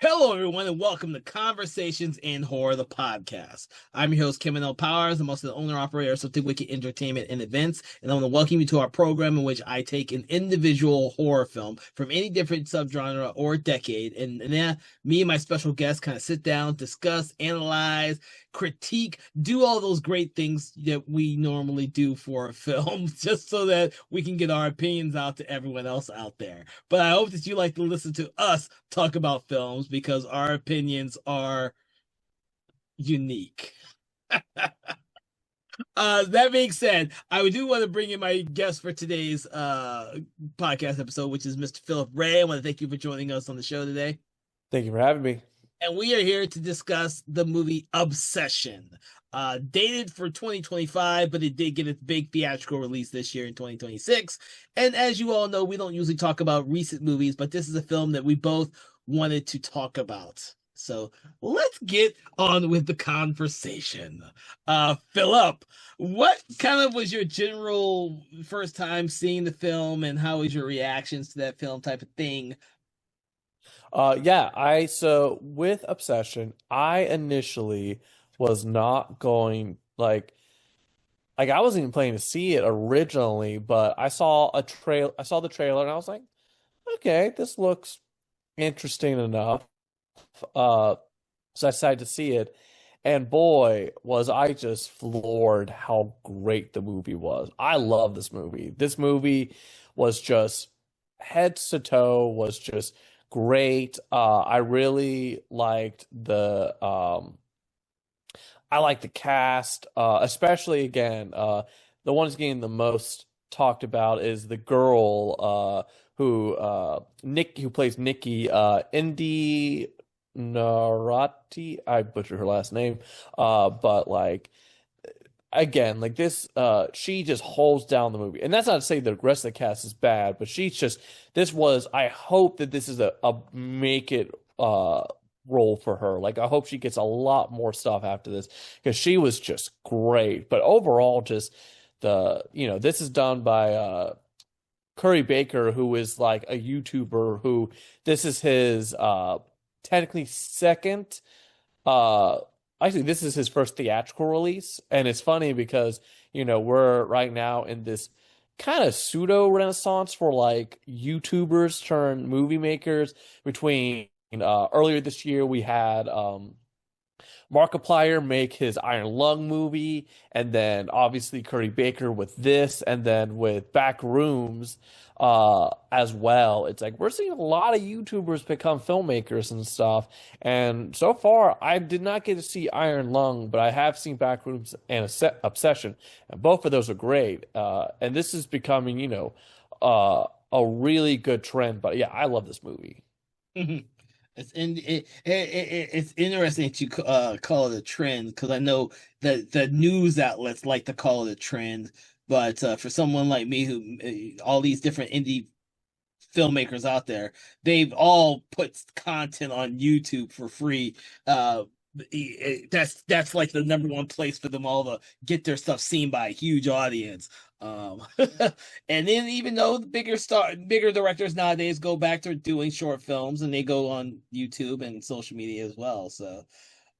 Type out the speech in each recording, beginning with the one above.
Hello, everyone, and welcome to Conversations in Horror, the podcast. I'm your host, Kevin L. Powers. I'm also the owner-operator of Something Wicked Entertainment and Events, and I want to welcome you to our program in which I take an individual horror film from any different subgenre or decade, and then me and my special guests kind of sit down, discuss, analyze, critique, do all those great things that we normally do for a film, just so that we can get our opinions out to everyone else out there. But I hope that you like to listen to us talk about films because our opinions are unique. That being said, I do want to bring in my guest for today's podcast episode, which is Mr. Philip Ray. I want to thank you for joining us on the show today. Thank you for having me. And we are here to discuss the movie Obsession. Dated for 2025, but it did get its big theatrical release this year in 2026. And as you all know, we don't usually talk about recent movies, but this is a film that we both wanted to talk about. So let's get on with the conversation. Philip, what kind of was your general first time seeing the film, and how was your reactions to that film type of thing? So with Obsession, I initially was not going like I wasn't even planning to see it originally, but I saw the trailer and I was like, okay, this looks interesting enough. Uh so I decided to see it, and boy, was I just floored how great the movie was. I love this movie. This movie was just head to toe, was just great. I really liked the cast, especially again, the one who's getting the most talked about is the girl who plays Nikki, Indy Narati. I butchered her last name. But like again, like this, she just holds down the movie. And that's not to say the rest of the cast is bad, but I hope that this is a make it role for her. Like I hope she gets a lot more stuff after this because she was just great. But overall, just this is done by Curry Baker, who is like a YouTuber who this is his technically second uh actually this is his first theatrical release. And it's funny because we're right now in this kind of pseudo renaissance for like YouTubers turn movie makers. Between earlier this year we had Markiplier make his Iron Lung movie, and then obviously Curry Baker with this, and then with Back Rooms as well. It's like we're seeing a lot of YouTubers become filmmakers and stuff. And so far, I did not get to see Iron Lung, but I have seen Back Rooms and Obsession, and both of those are great. And this is becoming, a really good trend. But yeah, I love this movie. It's interesting that you call it a trend, because I know that the news outlets like to call it a trend, but for someone like me who all these different indie filmmakers out there, they've all put content on YouTube for free. That's like the number one place for them all to get their stuff seen by a huge audience. And then even though bigger directors nowadays go back to doing short films, and they go on YouTube and social media as well. So,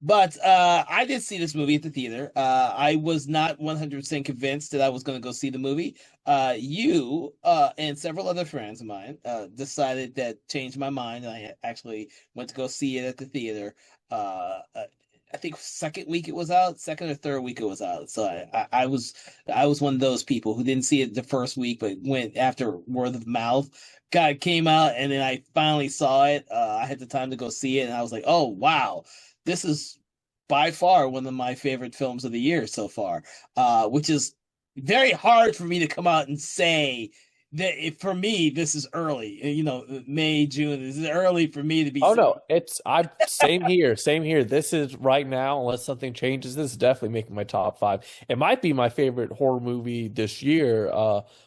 but I did see this movie at the theater. I was not 100% convinced that I was going to go see the movie. You and several other friends of mine decided that changed my mind, and I actually went to go see it at the theater. I think second week it was out, second or third week it was out. So I was one of those people who didn't see it the first week, but went after word of mouth. God, it came out, and then I finally saw it. I had the time to go see it, and I was like, oh wow, this is by far one of my favorite films of the year so far. Which is very hard for me to come out and say that for me this is early. May, June, this is early for me to be Oh saying. no, I'm same here, same here. This is right now, unless something changes, this is definitely making my top five. It might be my favorite horror movie this year.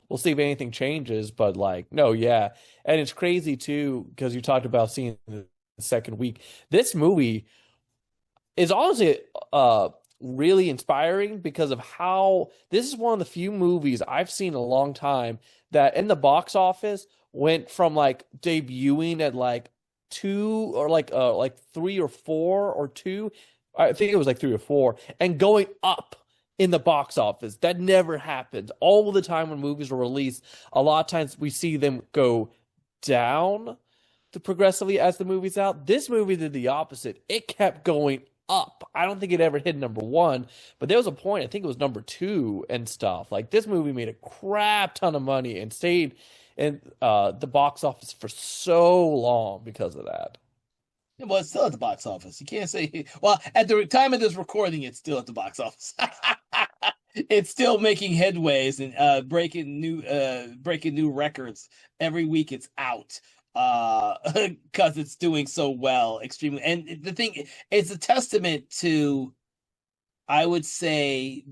We'll see if anything changes, but like, no, yeah. And it's crazy too, because you talked about seeing the second week. This movie is honestly really inspiring because of how this is one of the few movies I've seen in a long time that in the box office went from like debuting at like two or like three or four or two. I think it was like three or four, and going up in the box office. That never happens. All the time when movies are released, a lot of times we see them go down to progressively as the movie's out. This movie did the opposite. It kept going up. I don't think it ever hit number one, but there was a point, I think it was number two and stuff. Like this movie made a crap ton of money and stayed in the box office for so long because of that. Well, it's still at the box office. You can't say. Well, at the time of this recording, it's still at the box office. It's still making headways and breaking new records every week. It's out because it's doing so well, extremely. And the thing, it's a testament to, I would say,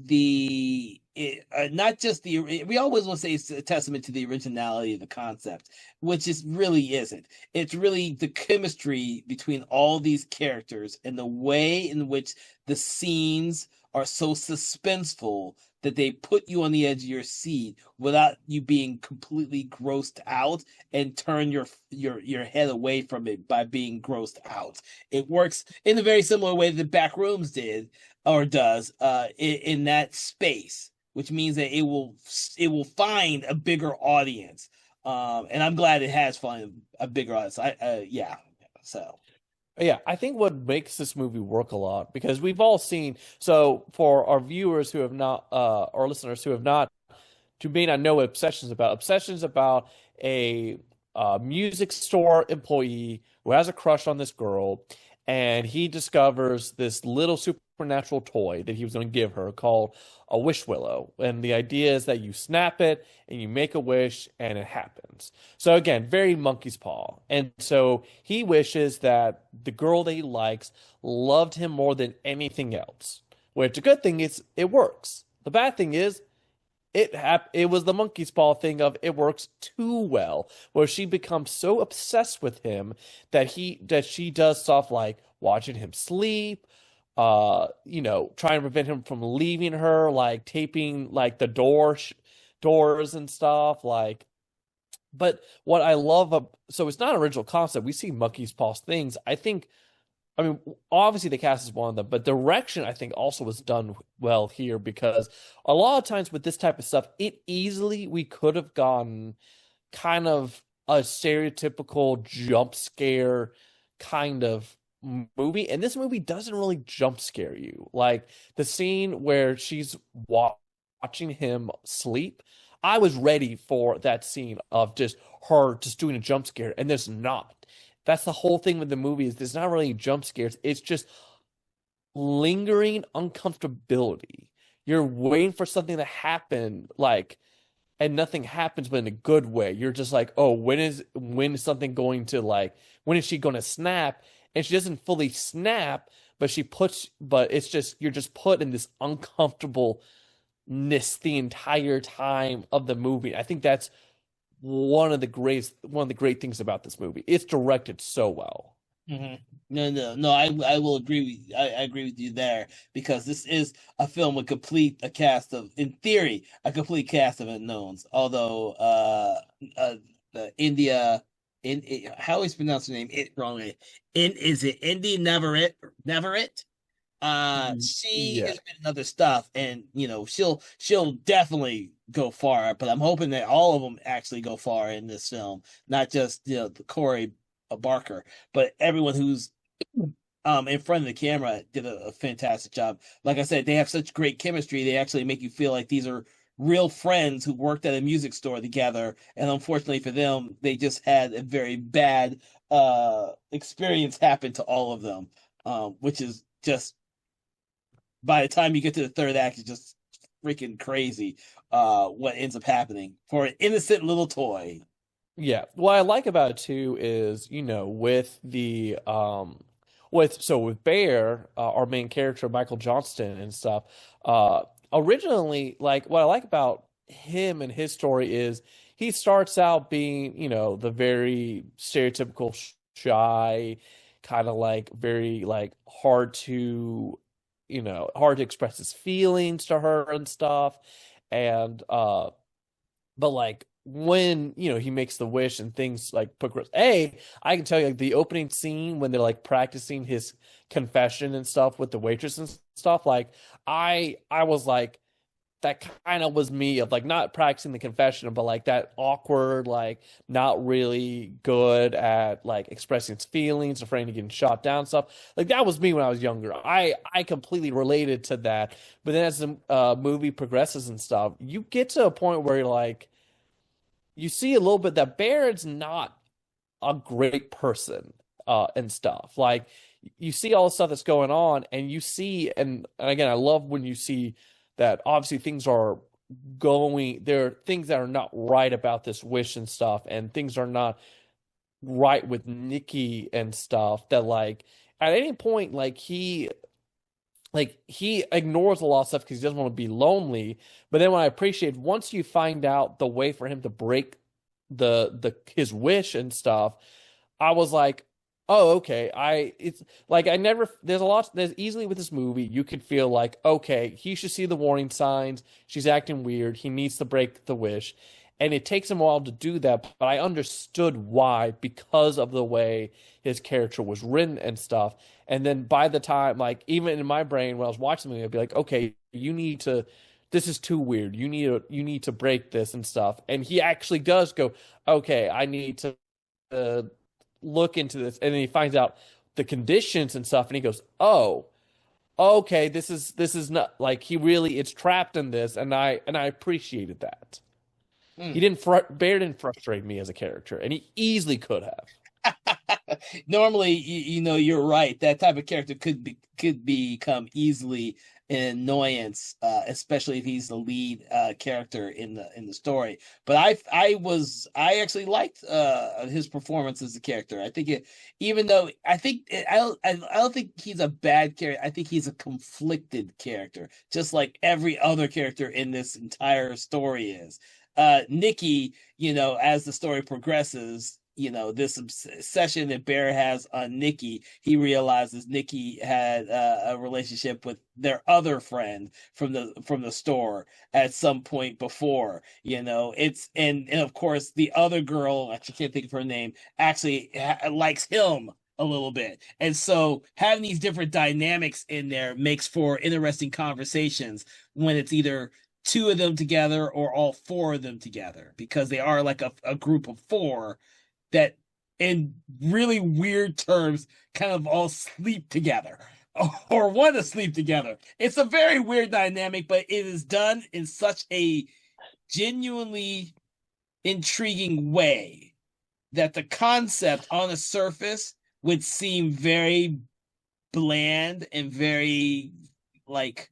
not just we always will say it's a testament to the originality of the concept, which is really isn't. It's really the chemistry between all these characters and the way in which the scenes are so suspenseful that they put you on the edge of your seat without you being completely grossed out and turn your head away from it by being grossed out. It works in a very similar way that Backrooms did or does in that space, which means that it will find a bigger audience. And I'm glad it has found a bigger audience. Yeah. So Yeah, I think what makes this movie work a lot because we've all seen. So for our viewers who have not, our listeners who have not, who may not know what Obsession's about a music store employee who has a crush on this girl, and he discovers this little supernatural toy that he was going to give her called a wish willow. And the idea is that you snap it and you make a wish and it happens. So again, very monkey's paw. And so he wishes that the girl that he likes loved him more than anything else. Which the good thing is it works. The bad thing is it was the monkey's paw thing of it works too well, where she becomes so obsessed with him that she does stuff like watching him sleep, trying to prevent him from leaving her, like taping like the doors and stuff, like. But what I love, so it's not an original concept. We see monkey's paw things. I mean, obviously the cast is one of them, but direction I think also was done well here because a lot of times with this type of stuff, we could have gotten kind of a stereotypical jump scare kind of movie, and this movie doesn't really jump scare you. Like the scene where she's watching him sleep, I was ready for that scene of just her just doing a jump scare, and there's not. That's the whole thing with the movie is there's not really jump scares. It's just lingering uncomfortability. You're waiting for something to happen, like, and nothing happens, but in a good way. You're just like, oh, when is something going to like, when is she going to snap? And she doesn't fully snap, but it's just you're just put in this uncomfortableness the entire time of the movie. I think that's one of the great things about this movie. It's directed so well. hmm no. I will agree. I agree with you there because this is a film with a cast of, in theory, a complete cast of unknowns. Although, the India, how is pronounced her name? It wrongly. Is it Indy Neverett? She Yeah. has been in other stuff, and she'll definitely go far. But I'm hoping that all of them actually go far in this film, not just the Corey Barker, but everyone who's in front of the camera did a fantastic job. Like I said, they have such great chemistry. They actually make you feel like these are real friends who worked at a music store together. And unfortunately for them, they just had a very bad experience happen to all of them, which is just by the time you get to the third act, it's just freaking crazy what ends up happening for an innocent little toy. Yeah. What I like about it too is, with Bear, our main character, Michael Johnston and stuff, originally, like what I like about him and his story is he starts out being, the very stereotypical shy, kind of like very like hard to express his feelings to her and stuff. And but like when he makes the wish and things like progress. I can tell you, like, the opening scene when they're like practicing his confession and stuff with the waitress and stuff, like I was like, that kind of was me, of like not practicing the confession, but like that awkward, like not really good at like expressing his feelings, afraid of getting shot down stuff. Like that was me when I was younger. I completely related to that. But then as the movie progresses and stuff, you get to a point where you're like, you see a little bit that Barrett's not a great person and stuff. Like you see all the stuff that's going on, and you see, and again, I love when you see that obviously things are going, there are things that are not right about this wish and stuff, and things are not right with Nikki and stuff, that like at any point, he ignores a lot of stuff because he doesn't want to be lonely. But then what I appreciate, once you find out the way for him to break the his wish and stuff, I was like, oh, okay. It's like I never, there's easily with this movie, you could feel like, okay, he should see the warning signs. She's acting weird. He needs to break the wish. And it takes him a while to do that, but I understood why, because of the way his character was written and stuff. And then by the time, like, even in my brain when I was watching the movie, I'd be like, okay, this is too weird. You need to break this and stuff. And he actually does go, okay, I need to uh, look into this. And then he finds out the conditions and stuff, and he goes, oh, okay, this is not like, he really is trapped in this, and I appreciated that. Hmm. Bear didn't frustrate me as a character, and he easily could have. Normally, you're right. That type of character could become easily an annoyance, especially if he's the lead character in the story. But I actually liked his performance as a character. I think it, even though I don't think he's a bad character. I think he's a conflicted character, just like every other character in this entire story is. Nikki, as the story progresses, this obsession that Bear has on Nikki, he realizes Nikki had a relationship with their other friend from the store at some point before. It's and of course the other girl, I can't think of her name, actually likes him a little bit. And so having these different dynamics in there makes for interesting conversations when it's either two of them together or all four of them together, because they are like a group of four that, in really weird terms, kind of all sleep together or want to sleep together. It's a very weird dynamic, but it is done in such a genuinely intriguing way that the concept on the surface would seem very bland and very like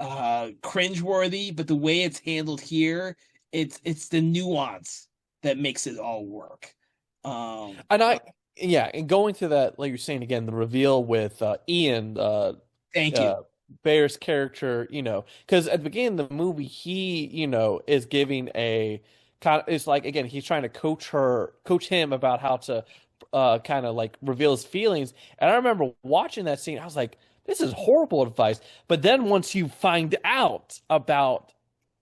cringeworthy, but the way it's handled here, it's the nuance that makes it all work. And yeah, and going to that, like you're saying again, the reveal with Ian, Thank you. uh, Bear's character, because at the beginning of the movie, he, is giving a kind of, it's like, again, he's trying to coach him about how to kind of like reveal his feelings. And I remember watching that scene, I was like, this is horrible advice. But then once you find out about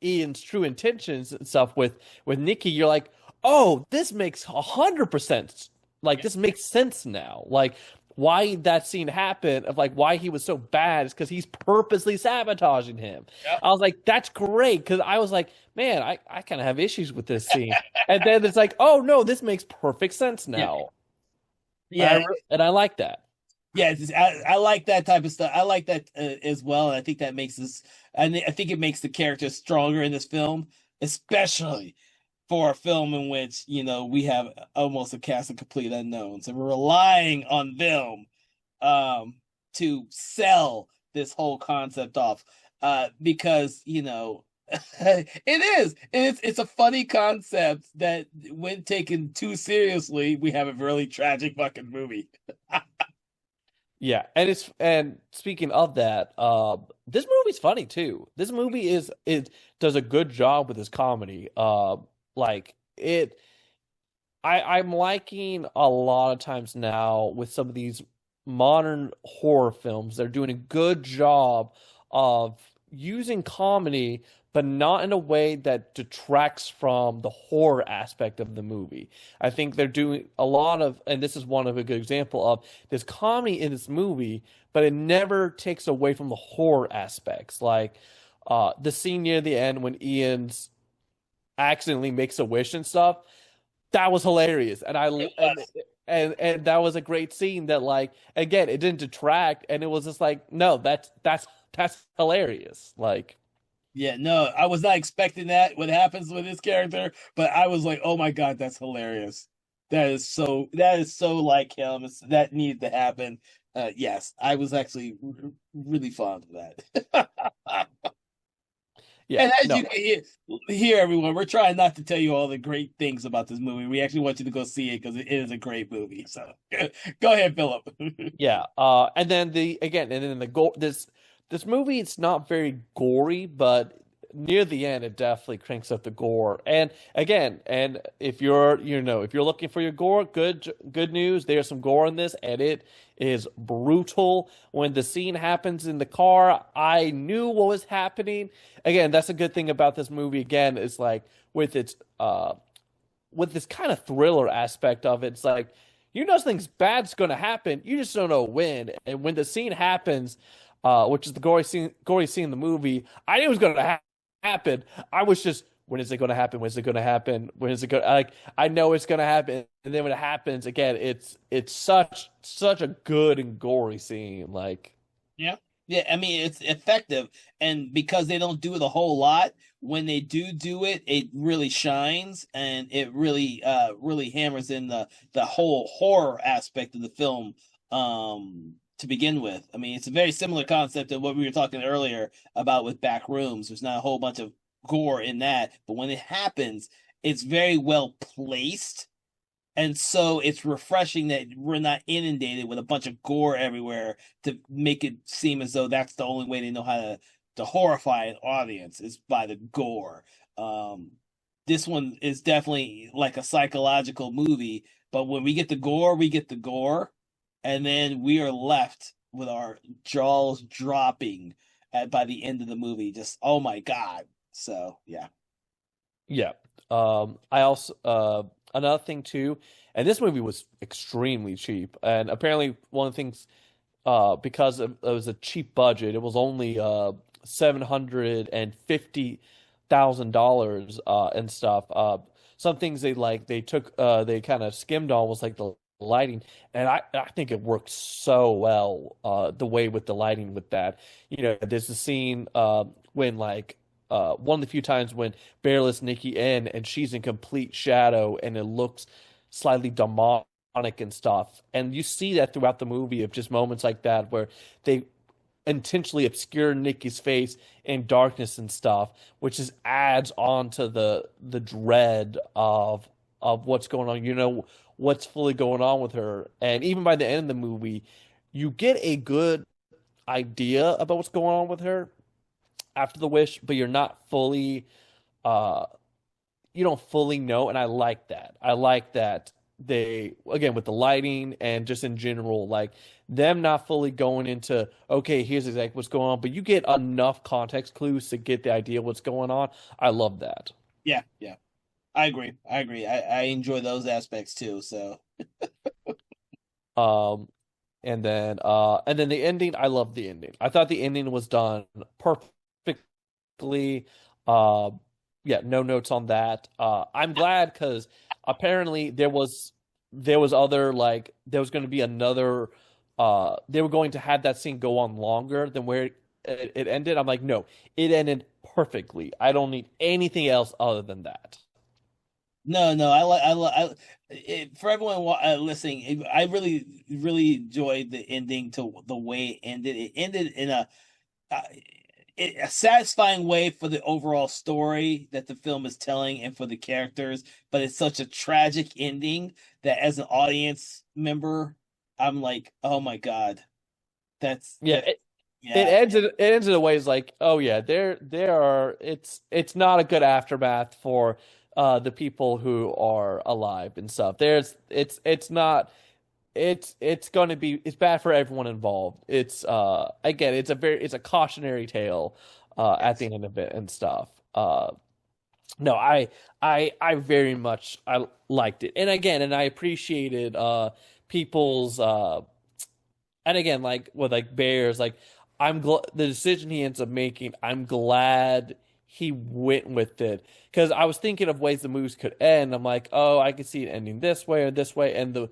Ian's true intentions and stuff with Nikki, you're like, oh, this makes 100%, like, Yeah. this makes sense now. Like, why that scene happened, of like why he was so bad, is because he's purposely sabotaging him. Yep. I was like, that's great, because I was like, man, I kind of have issues with this scene. And then it's like, oh no, this makes perfect sense Yeah. now. Yeah. And I like that. Yeah. I like that type of stuff. I like that as well. And I think that makes this, I think it makes the characters stronger in this film, especially for a film in which, we have almost a cast of complete unknowns, and we're relying on them to sell this whole concept off. Because, it is. It's a funny concept that, when taken too seriously, we have a really tragic fucking movie. Yeah, and speaking of that, this movie's funny too. This movie is does a good job with his comedy. Like it, I'm liking a lot of times now with some of these modern horror films. They're doing a good job of using comedy, but not in a way that detracts from the horror aspect of the movie. I think they're doing a lot of, and this is one of a good example of there's comedy in this movie, but it never takes away from the horror aspects. Like the scene near the end when Ian's accidentally makes a wish and stuff, that was hilarious. It was. And that was a great scene that like again, it didn't detract and it was just like, no, that's hilarious. Like Yeah, no, I was not expecting that what happens with this character, but I was like, "Oh my God, that's hilarious." That is so like him. That needed to happen. Yes, I was actually really fond of that. yeah, And as you no. can hear, everyone, we're trying not to tell you all the great things about this movie. We actually want you to go see it because it is a great movie. So go ahead, Philip. Yeah. And then the goal this movie it's not very gory, but near the end it definitely cranks up the gore. And again, and if you're if you're looking for your gore, good news, there's some gore in this and it is brutal. When the scene happens in the car, I knew what was happening. Again, that's a good thing about this movie again is like with its with this kind of thriller aspect of it, it's like you know something's bad's going to happen. You just don't know when. And when the scene happens, which is the gory scene in the movie, I knew it was going to happen. I was just, when is it going to happen? When is it going to happen? When is it going? Like I know it's going to happen, and then when it happens again, it's such a good and gory scene. Like Yeah. Yeah, I mean it's effective, and because they don't do it a whole lot, when they do it, it really shines, and it really hammers in the whole horror aspect of the film to begin with. I mean, it's a very similar concept to what we were talking earlier about with Back Rooms. There's not a whole bunch of gore in that, but when it happens, it's very well placed, and so it's refreshing that we're not inundated with a bunch of gore everywhere to make it seem as though that's the only way they know how to horrify an audience is by the gore. Um, this one is definitely like a psychological movie, but when we get the gore, we get the gore, and then we are left with our jaws dropping by the end of the movie. Just oh my God. So yeah. yeah. I also another thing too, and this movie was extremely cheap, and apparently one of the things because it was a cheap budget. It was only $750,000 and stuff. Some things they took they kind of skimmed on was like the lighting, and I think it worked so well the way with the lighting with that. You know, there's a scene when like one of the few times when Bear lets Nikki in and she's in complete shadow and it looks slightly demonic and stuff. And you see that throughout the movie of just moments like that where they intentionally obscure Nikki's face in darkness and stuff, which just adds on to the dread of what's going on. You know what's fully going on with her. And even by the end of the movie, you get a good idea about what's going on with her after the wish, but you're not fully uh you don't fully know, and I like that. I like that they again with the lighting and just in general, like them not fully going into okay, here's exactly what's going on, but you get enough context clues to get the idea of what's going on. I love that. Yeah, yeah. I agree. I agree. I enjoy those aspects too. So Um and then the ending, I love the ending. I thought the ending was done perfectly. Uh yeah, no notes on that. I'm glad because apparently there was other like there was going to be another they were going to have that scene go on longer than where it ended. I'm like, no, it ended perfectly. I don't need anything else other than that. no, no, for everyone listening. I really enjoyed the ending to the way it ended. It ended in uh, a satisfying way for the overall story that the film is telling and for the characters, but it's such a tragic ending that as an audience member, I'm like, oh my God, that's Yeah, that. it Yeah, ends it ends in a way is like, oh yeah, there are it's not a good aftermath for the people who are alive and stuff. There's it's not it's going to be it's bad for everyone involved. It's again, it's a cautionary tale at yes. the end of it and stuff. Uh, no, I very much I liked it, and again, and I appreciated people's and again, like with like Bears, like I'm glad the decision he ends up making. I'm glad he went with it because I was thinking of ways the movies could end. I'm like, oh, I could see it ending this way or this way, and the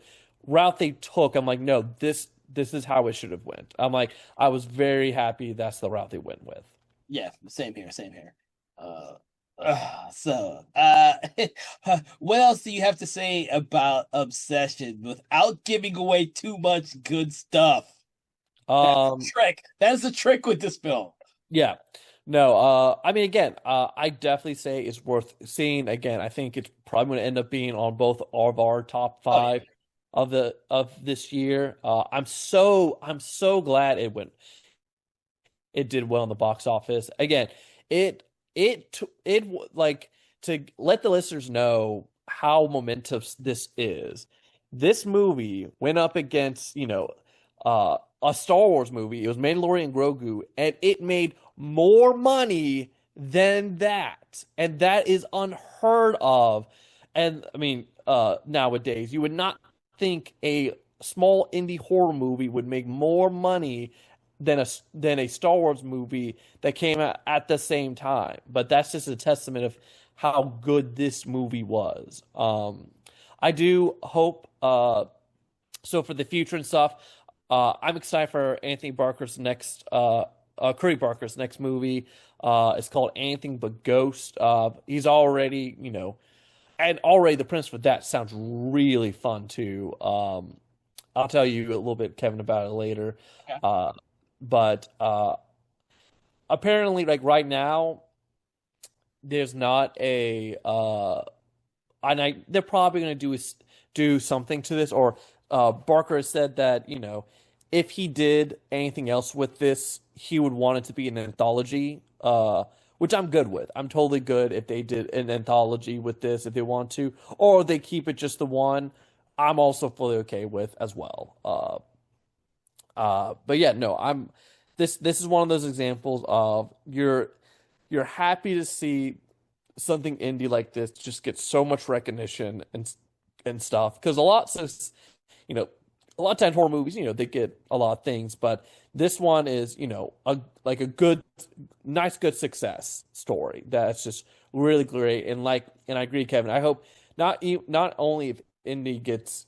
route they took, I'm like, no, this is how it should have went. I'm like, I was very happy that's the route they went with. Yeah, same here, same here. Uh, so, what else do you have to say about Obsession without giving away too much good stuff? That's the Um, trick. That's the trick with this film. Yeah. No, I mean, again, I definitely say it's worth seeing. Again, I think it's probably going to end up being on both of our top Oh yeah, five of this year. I'm so glad it did well in the box office. Again, like to let the listeners know how momentous this is. This movie went up against, a Star Wars movie. It was Mandalorian Grogu, and it made more money than that. And that is unheard of. And I mean, nowadays, you would not think a small indie horror movie would make more money than a Star Wars movie that came out at the same time. But that's just a testament of how good this movie was. I do hope so for the future and stuff. I'm excited for Anthony Barker's next Curry Barker's next movie. It's called Anything But Ghost. He's already, and already the premise for that sounds really fun too. I'll tell you a little bit, Kevin, about it later. yeah, Uh, but apparently, like right now, there's not a and they're probably going to do something to this. Or Barker has said that if he did anything else with this, he would want it to be an anthology. Which I'm good with. I'm totally good if they did an anthology with this if they want to, or they keep it just the one. I'm also fully okay with as well. But yeah, no, this is one of those examples of you're happy to see something indie like this just get so much recognition and stuff because you know a lot of times horror movies they get a lot of things, but this one is a good nice good success story that's just really great. And I agree, Kevin. I hope not only if indie gets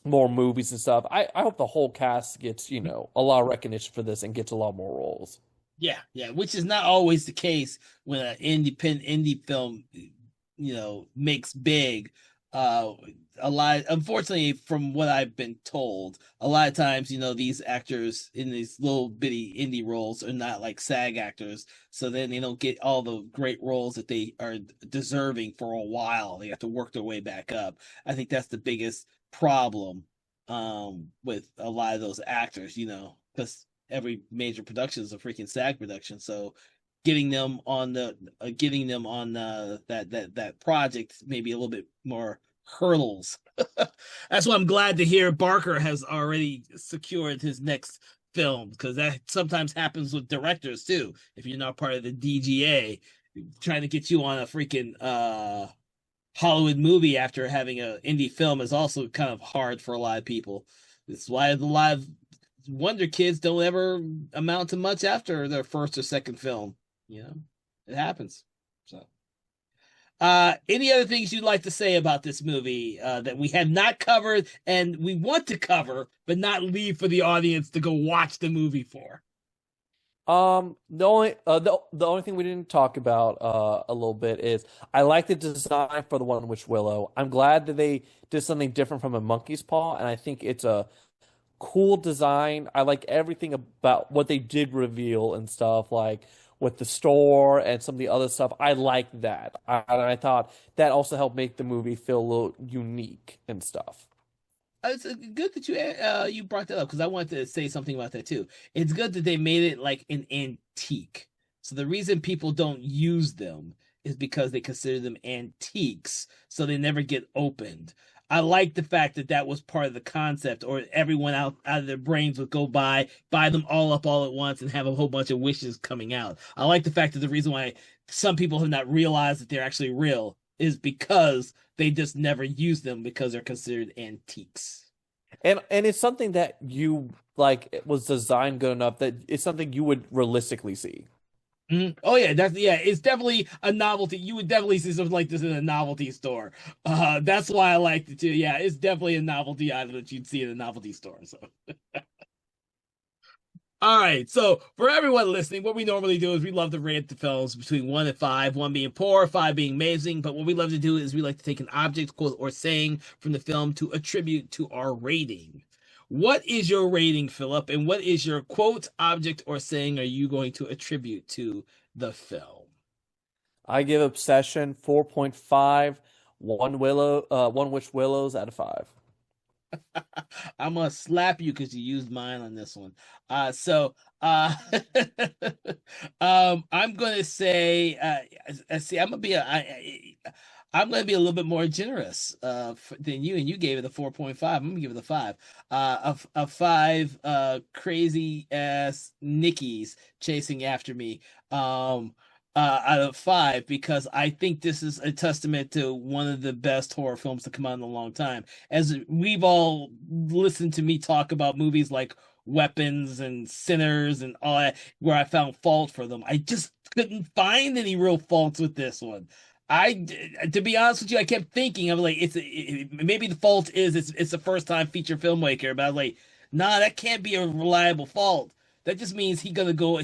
more movies and stuff. I hope the whole cast gets, a lot of recognition for this and gets a lot more roles. yeah, yeah. Which is not always the case when an independent indie film, makes big. Uh, a lot. Unfortunately, from what I've been told, a lot of times, these actors in these little bitty indie roles are not like SAG actors, so then they don't get all the great roles that they are deserving for a while. They have to work their way back up. I think that's the biggest problem with a lot of those actors, because every major production is a freaking SAG production. So getting them on that project maybe a little bit more hurdles. That's why I'm glad to hear Barker has already secured his next film, because that sometimes happens with directors too. If you're not part of the DGA, trying to get you on a freaking Hollywood movie after having an indie film is also kind of hard for a lot of people. It's why a lot of Wonder Kids don't ever amount to much after their first or second film. It happens. So, any other things you'd like to say about this movie that we have not covered and we want to cover, but not leave for the audience to go watch the movie for? The only thing we didn't talk about a little bit is I like the design for the One Witch Willow. I'm glad that they did something different from a monkey's paw, and I think it's a cool design. I like everything about what they did reveal and stuff, like with the store and some of the other stuff. I like that. And I thought that also helped make the movie feel a little unique and stuff. It's good that you brought that up, because I wanted to say something about that too. It's good that they made it like an antique. So the reason people don't use them is because they consider them antiques, so they never get opened. I like the fact that that was part of the concept, or everyone out of their brains would go buy them all up all at once, and have a whole bunch of wishes coming out. I like the fact that the reason why some people have not realized that they're actually real is because they just never use them because they're considered antiques. And it's something that you like it was designed good enough that it's something you would realistically see. Oh yeah, it's definitely a novelty. You would definitely see something like this in a novelty store. That's why I liked it too. Yeah, it's definitely a novelty item that you'd see in a novelty store. So all right, so for everyone listening, what we normally do is we love to rate the films between 1 and 5, 1 being poor, 5 being amazing. But what we love to do is we like to take an object, quote, or saying from the film to attribute to our rating. What is your rating, Philip? And what is your quote, object, or saying are you going to attribute to the film? I give Obsession 4.5, one wish willows out of 5. I'm gonna slap you because you used mine on this one. So I'm gonna say, see, I'm gonna be a little bit more generous than you, and you gave it a 4.5. I'm gonna give it a 5. A 5 crazy ass Nickies chasing after me. Out of 5 because I think this is a testament to one of the best horror films to come out in a long time. As we've all listened to me talk about movies like Weapons and Sinners and all that, where I found fault for them, I just couldn't find any real faults with this one. To be honest with you, I kept thinking, I'm like, maybe the fault is it's the first time feature filmmaker, but I was like, nah, that can't be a reliable fault. That just means he's gonna go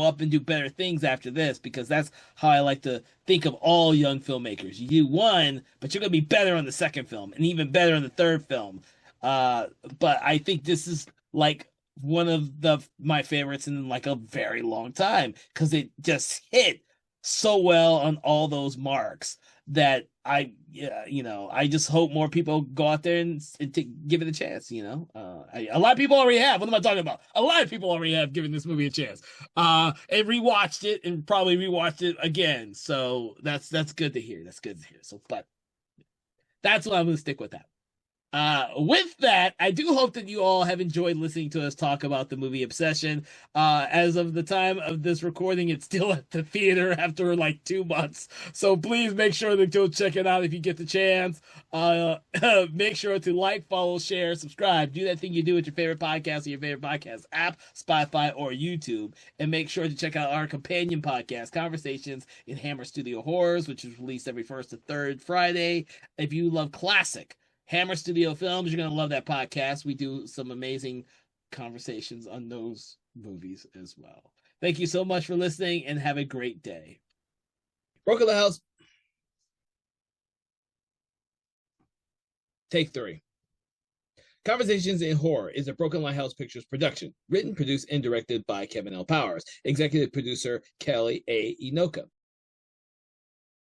up and do better things after this, because that's how I like to think of all young filmmakers. You do one, but you're gonna be better on the second film and even better on the third film. But I think this is like one of my favorites in like a very long time, because it just hit so well on all those marks that yeah, I just hope more people go out there and give it a chance. A lot of people already have. What am I talking about? A lot of people already have given this movie a chance. And rewatched it and probably rewatched it again. So that's good to hear. That's good to hear. So, but that's why I'm gonna stick with that. With that, I do hope that you all have enjoyed listening to us talk about the movie Obsession. As of the time of this recording, it's still at the theater after like 2 months. So please make sure to go check it out if you get the chance. Make sure to like, follow, share, subscribe. Do that thing you do with your favorite podcast or your favorite podcast app, Spotify, or YouTube. And make sure to check out our companion podcast, Conversations in Hammer Studio Horrors, which is released every first to third Friday. If you love classic Hammer Studio Films, you're going to love that podcast. We do some amazing conversations on those movies as well. Thank you so much for listening, and have a great day. Broken Lighthouse. Take 3. Conversations in Horror is a Broken Lighthouse Pictures production. Written, produced, and directed by Kevin L. Powers. Executive producer Kelly A. Inoka.